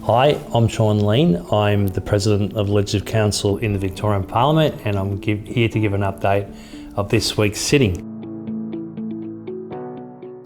Hi, I'm Sean Lean. I'm the President of Legislative Council in the Victorian Parliament, and I'm here to give an update of this week's sitting.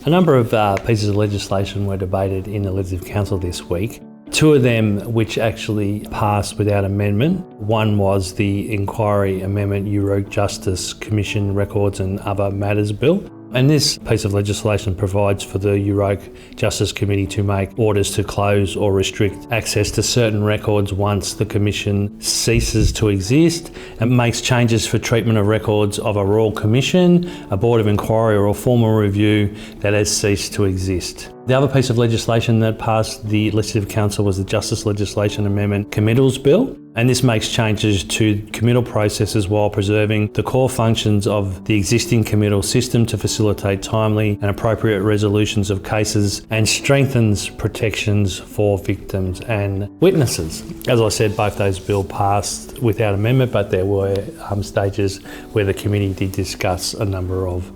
A number of pieces of legislation were debated in the Legislative Council this week. Two of them which actually passed without amendment. One was the Inquiry Amendment Europe Justice Commission Records and Other Matters Bill. And this piece of legislation provides for the Europe Justice Committee to make orders to close or restrict access to certain records once the Commission ceases to exist, and makes changes for treatment of records of a Royal Commission, a Board of Inquiry or a formal review that has ceased to exist. The other piece of legislation that passed the Legislative Council was the Justice Legislation Amendment Committals Bill, and this makes changes to committal processes while preserving the core functions of the existing committal system to facilitate timely and appropriate resolutions of cases and strengthens protections for victims and witnesses. As I said, both those bills passed without amendment, but there were stages where the committee did discuss a number of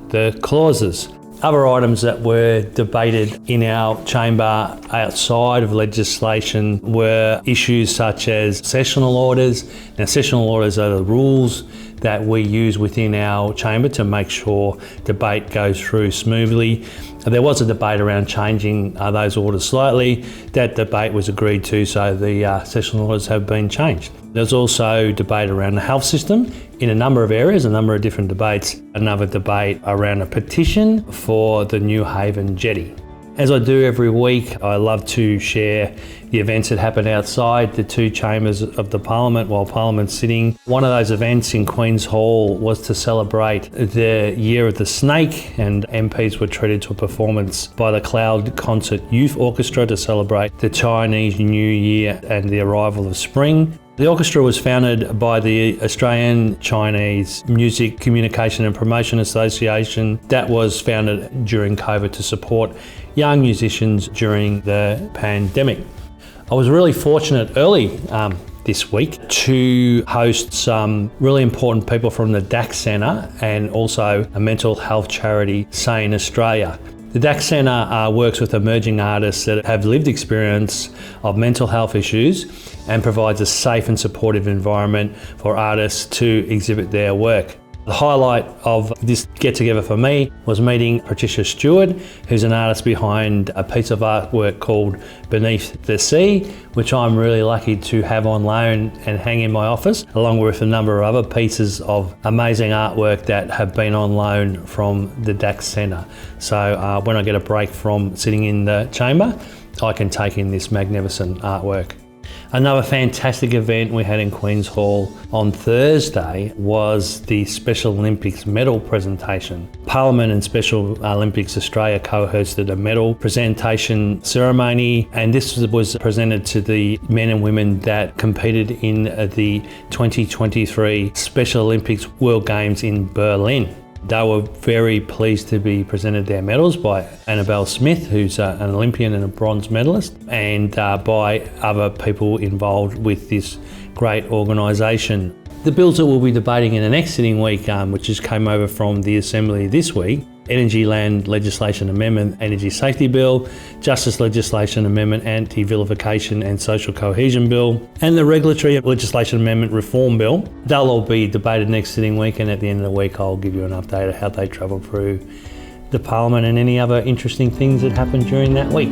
the clauses. Other items that were debated in our chamber outside of legislation were issues such as sessional orders. Now, sessional orders are the rules that we use within our chamber to make sure debate goes through smoothly. There was a debate around changing those orders slightly. That debate was agreed to, so the sessional orders have been changed. There's also debate around the health system in a number of areas, a number of different debates. Another debate around a petition for the New Haven jetty. As I do every week, I love to share the events that happen outside the two chambers of the Parliament while Parliament's sitting. One of those events in Queen's Hall was to celebrate the Year of the Snake, and MPs were treated to a performance by the Cloud Concert Youth Orchestra to celebrate the Chinese New Year and the arrival of spring. The orchestra was founded by the Australian Chinese Music Communication and Promotion Association that was founded during COVID to support young musicians during the pandemic. I was really fortunate early this week to host some really important people from the Dax Centre and also a mental health charity, Sane Australia. The Dax Centre works with emerging artists that have lived experience of mental health issues and provides a safe and supportive environment for artists to exhibit their work. The highlight of this get-together for me was meeting Patricia Stewart, who's an artist behind a piece of artwork called Beneath the Sea, which I'm really lucky to have on loan and hang in my office, along with a number of other pieces of amazing artwork that have been on loan from the Dax Centre. So when I get a break from sitting in the chamber, I can take in this magnificent artwork. Another fantastic event we had in Queen's Hall on Thursday was the Special Olympics medal presentation. Parliament and Special Olympics Australia co-hosted a medal presentation ceremony, and this was presented to the men and women that competed in the 2023 Special Olympics World Games in Berlin. They were very pleased to be presented their medals by Annabelle Smith, who's an Olympian and a bronze medalist, and by other people involved with this great organisation. The bills that we'll be debating in the next sitting week, which just came over from the Assembly this week: Energy Land Legislation Amendment, Energy Safety Bill, Justice Legislation Amendment, Anti-Vilification and Social Cohesion Bill, and the Regulatory Legislation Amendment Reform Bill. They'll all be debated next sitting week, and at the end of the week I'll give you an update of how they travel through the Parliament and any other interesting things that happened during that week.